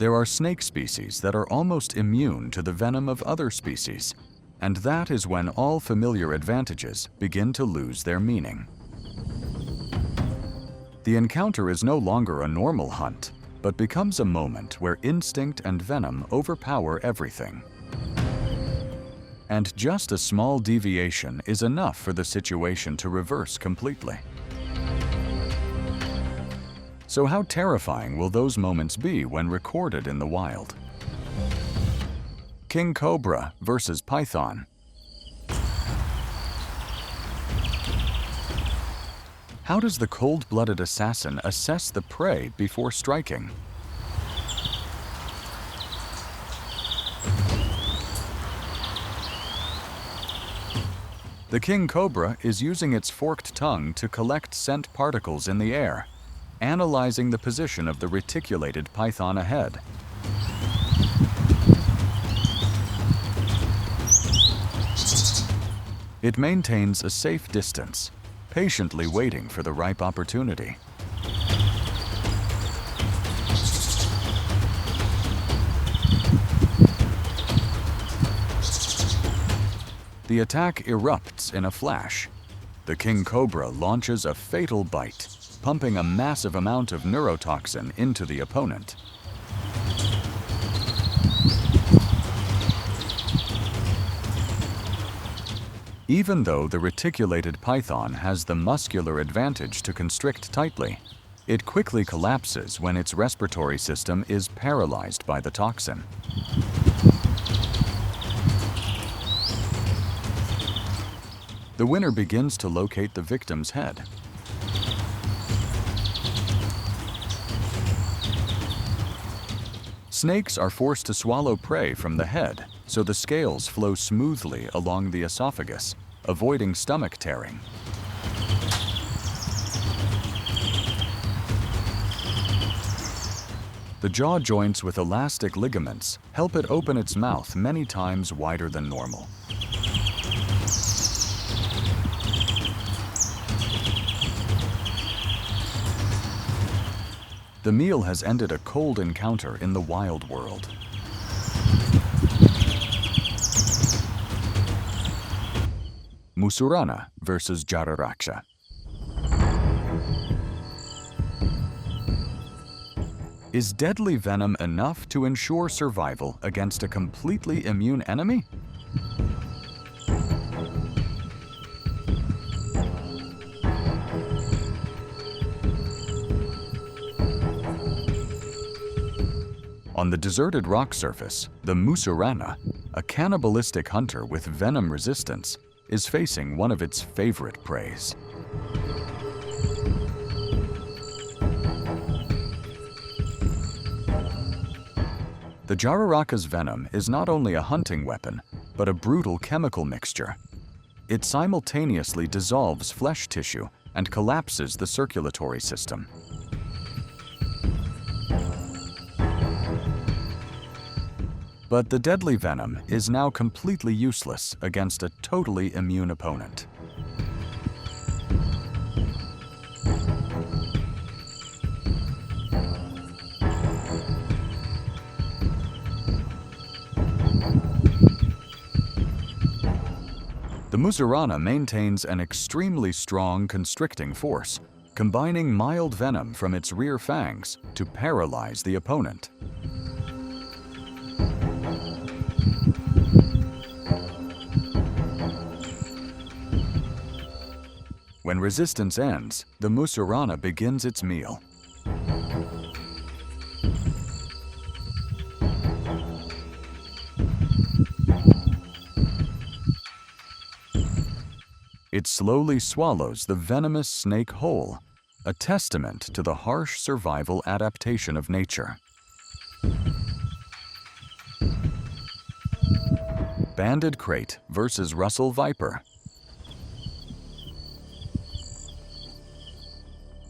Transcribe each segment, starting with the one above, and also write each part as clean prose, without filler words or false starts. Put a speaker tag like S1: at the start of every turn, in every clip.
S1: There are snake species that are almost immune to the venom of other species, and that is when all familiar advantages begin to lose their meaning. The encounter is no longer a normal hunt, but becomes a moment where instinct and venom overpower everything. And just a small deviation is enough for the situation to reverse completely. So how terrifying will those moments be when recorded in the wild? King cobra versus python. How does the cold-blooded assassin assess the prey before striking? The king cobra is using its forked tongue to collect scent particles in the air, analyzing the position of the reticulated python ahead. It maintains a safe distance, patiently waiting for the ripe opportunity. The attack erupts in a flash. The king cobra launches a fatal bite, pumping a massive amount of neurotoxin into the opponent. Even though the reticulated python has the muscular advantage to constrict tightly, it quickly collapses when its respiratory system is paralyzed by the toxin. The winner begins to locate the victim's head. Snakes are forced to swallow prey from the head, so the scales flow smoothly along the esophagus, avoiding stomach tearing. The jaw joints with elastic ligaments help it open its mouth many times wider than normal. The meal has ended a cold encounter in the wild world. Mussurana versus jararaca. Is deadly venom enough to ensure survival against a completely immune enemy? On the deserted rock surface, the mussurana, a cannibalistic hunter with venom resistance, is facing one of its favorite preys. The jararaca's venom is not only a hunting weapon, but a brutal chemical mixture. It simultaneously dissolves flesh tissue and collapses the circulatory system. But the deadly venom is now completely useless against a totally immune opponent. The mussurana maintains an extremely strong constricting force, combining mild venom from its rear fangs to paralyze the opponent. When resistance ends, the mussurana begins its meal. It slowly swallows the venomous snake whole, a testament to the harsh survival adaptation of nature. Banded krait versus Russell viper.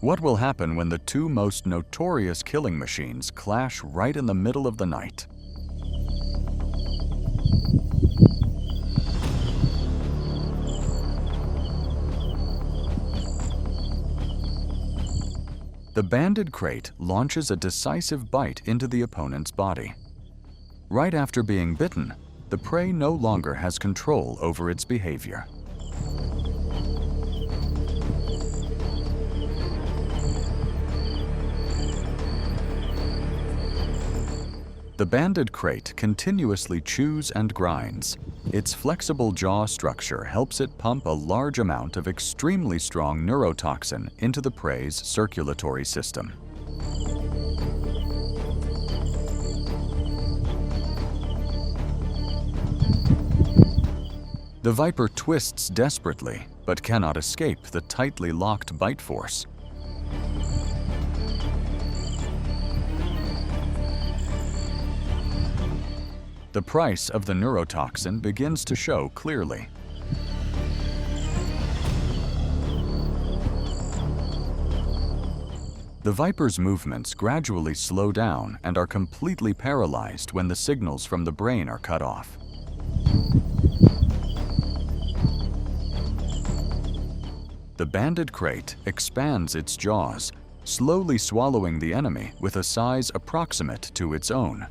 S1: What will happen when the two most notorious killing machines clash right in the middle of the night? The The banded krait launches a decisive bite into the opponent's body. Right after being bitten, the prey no longer has control over its behavior. The banded krait continuously chews and grinds. Its flexible jaw structure helps it pump a large amount of extremely strong neurotoxin into the prey's circulatory system. The viper twists desperately, but cannot escape the tightly locked bite force. The price of the neurotoxin begins to show clearly. The viper's movements gradually slow down and are completely paralyzed when the signals from the brain are cut off. The banded krait expands its jaws, slowly swallowing the enemy with a size approximate to its own.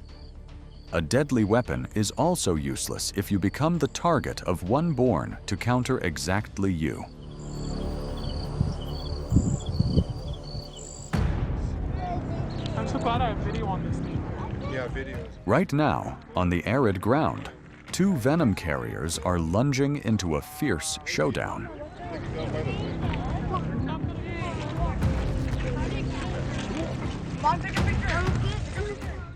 S1: A deadly weapon is also useless if you become the target of one born to counter exactly you.
S2: I'm so glad I have video on this thing.
S3: Yeah, videos.
S1: Right now, on the arid ground, two venom carriers are lunging into a fierce showdown.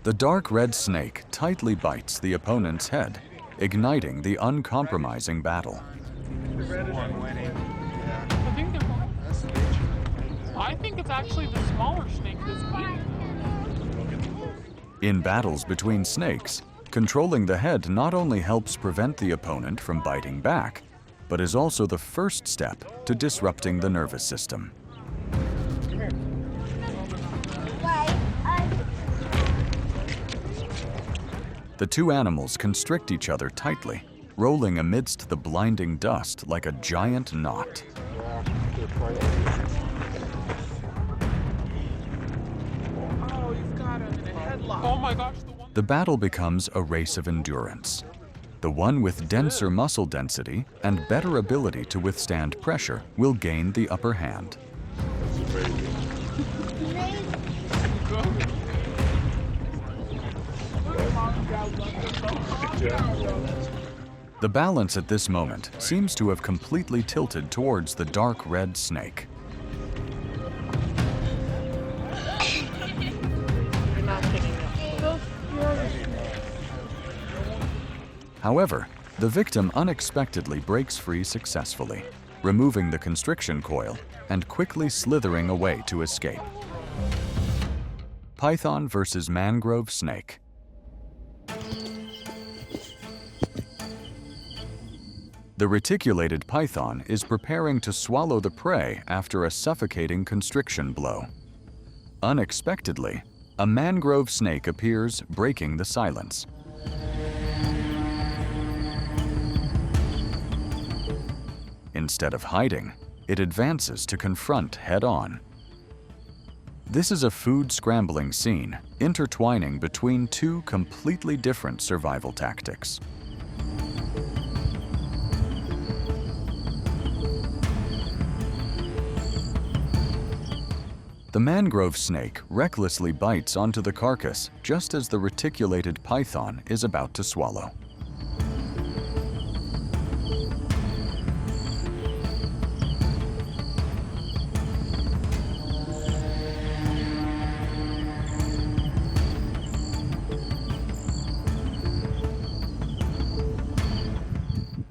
S1: The dark red snake tightly bites the opponent's head, igniting the uncompromising battle.
S2: I think it's actually the smaller snake that's eating.
S1: In battles between snakes, controlling the head not only helps prevent the opponent from biting back, but is also the first step to disrupting the nervous system. The two animals constrict each other tightly, rolling amidst the blinding dust like a giant knot.
S2: Oh my gosh,
S1: The battle becomes a race of endurance. The one with denser muscle density and better ability to withstand pressure will gain the upper hand. The balance at this moment seems to have completely tilted towards the dark red snake. However, the victim unexpectedly breaks free successfully, removing the constriction coil and quickly slithering away to escape. Python versus mangrove snake. The reticulated python is preparing to swallow the prey after a suffocating constriction blow. Unexpectedly, a mangrove snake appears, breaking the silence. Instead of hiding, it advances to confront head-on. This is a food scrambling scene, intertwining between two completely different survival tactics. The mangrove snake recklessly bites onto the carcass just as the reticulated python is about to swallow.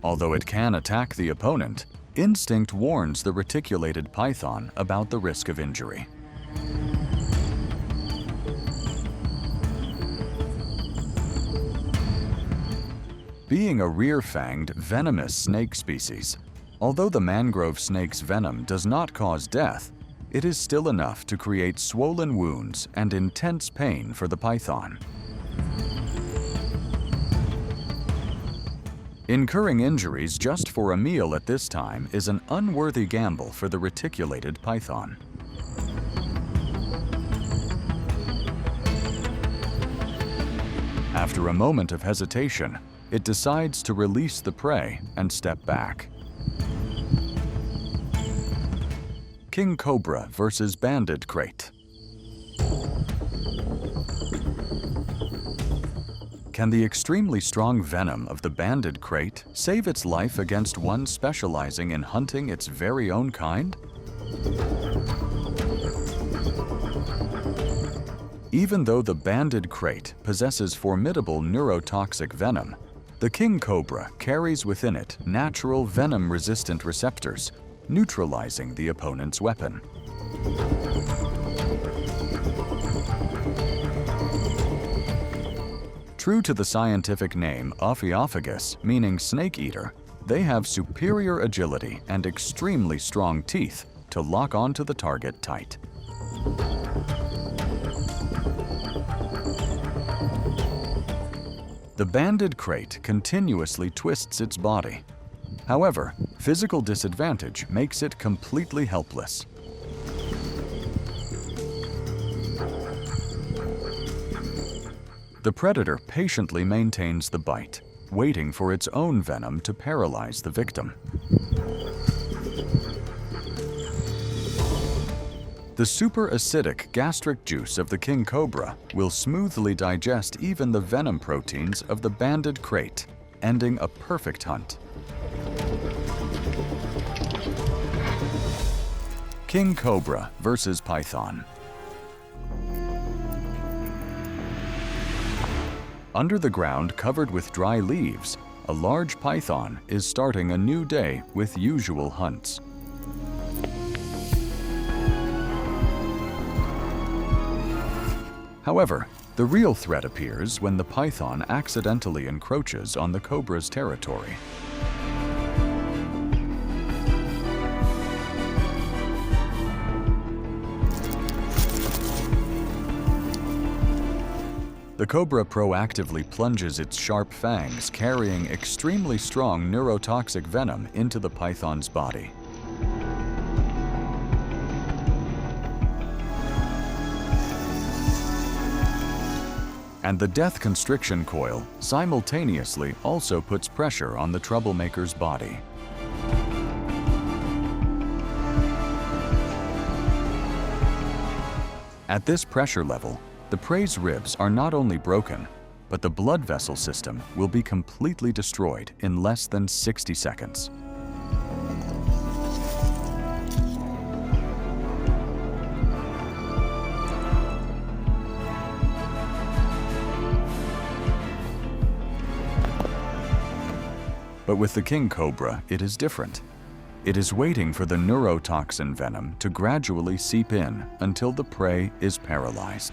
S1: Although it can attack the opponent, instinct warns the reticulated python about the risk of injury. Being a rear-fanged, venomous snake species, although the mangrove snake's venom does not cause death, it is still enough to create swollen wounds and intense pain for the python. Incurring injuries just for a meal at this time is an unworthy gamble for the reticulated python. After a moment of hesitation, it decides to release the prey and step back. King cobra versus banded krait. Can the extremely strong venom of the banded krait save its life against one specializing in hunting its very own kind? Even though the banded krait possesses formidable neurotoxic venom, the king cobra carries within it natural venom-resistant receptors, neutralizing the opponent's weapon. True to the scientific name Ophiophagus, meaning snake eater, they have superior agility and extremely strong teeth to lock onto the target tight. The banded krait continuously twists its body. However, physical disadvantage makes it completely helpless. The predator patiently maintains the bite, waiting for its own venom to paralyze the victim. The super acidic gastric juice of the king cobra will smoothly digest even the venom proteins of the banded krait, ending a perfect hunt. King cobra versus python. Under the ground covered with dry leaves, a large python is starting a new day with usual hunts. However, the real threat appears when the python accidentally encroaches on the cobra's territory. The cobra proactively plunges its sharp fangs, carrying extremely strong neurotoxic venom into the python's body. And the death constriction coil simultaneously also puts pressure on the troublemaker's body. At this pressure level, the prey's ribs are not only broken, but the blood vessel system will be completely destroyed in less than 60 seconds. But with the king cobra, it is different. It is waiting for the neurotoxin venom to gradually seep in until the prey is paralyzed.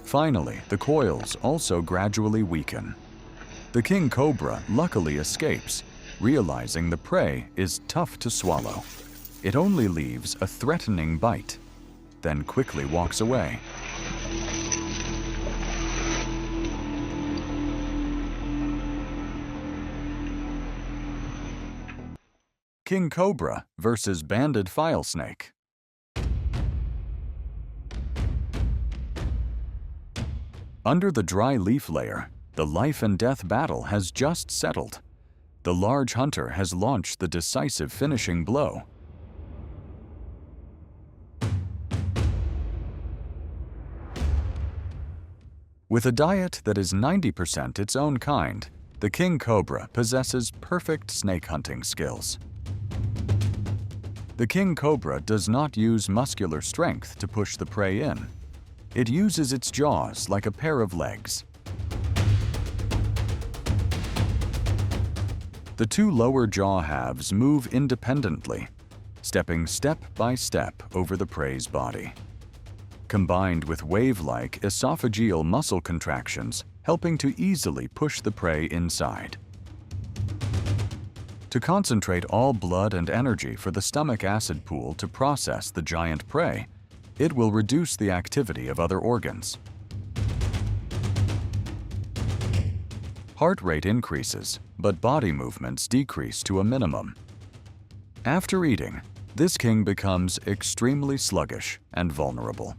S1: Finally, the coils also gradually weaken. The king cobra luckily escapes, realizing the prey is tough to swallow. It only leaves a threatening bite, then quickly walks away. King cobra versus banded file snake. Under the dry leaf layer, the life and death battle has just settled. The large hunter has launched the decisive finishing blow. With a diet that is 90% its own kind, the king cobra possesses perfect snake hunting skills. The king cobra does not use muscular strength to push the prey in. It uses its jaws like a pair of legs. The two lower jaw halves move independently, stepping step by step over the prey's body. Combined with wave-like esophageal muscle contractions, helping to easily push the prey inside. To concentrate all blood and energy for the stomach acid pool to process the giant prey, It will reduce the activity of other organs. Heart rate increases, but body movements decrease to a minimum. After eating, this king becomes extremely sluggish and vulnerable.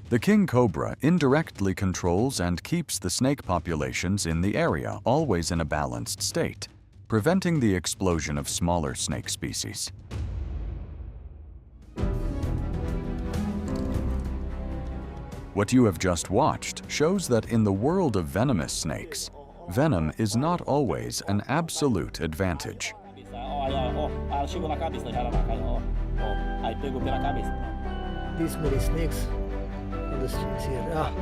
S1: The king cobra indirectly controls and keeps the snake populations in the area always in a balanced state, preventing the explosion of smaller snake species. What you have just watched shows that in the world of venomous snakes, venom is not always an absolute advantage.
S3: These many snakes on the streets here.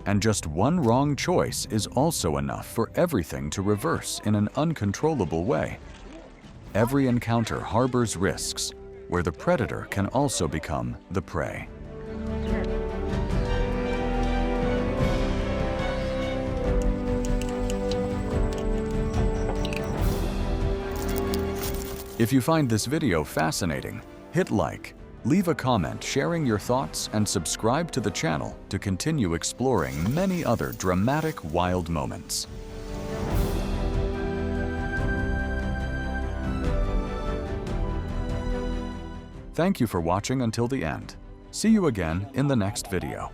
S1: And just one wrong choice is also enough for everything to reverse in an uncontrollable way. Every encounter harbors risks, where the predator can also become the prey. If you find this video fascinating, hit like, leave a comment sharing your thoughts, and subscribe to the channel to continue exploring many other dramatic wild moments. Thank you for watching until the end. See you again in the next video.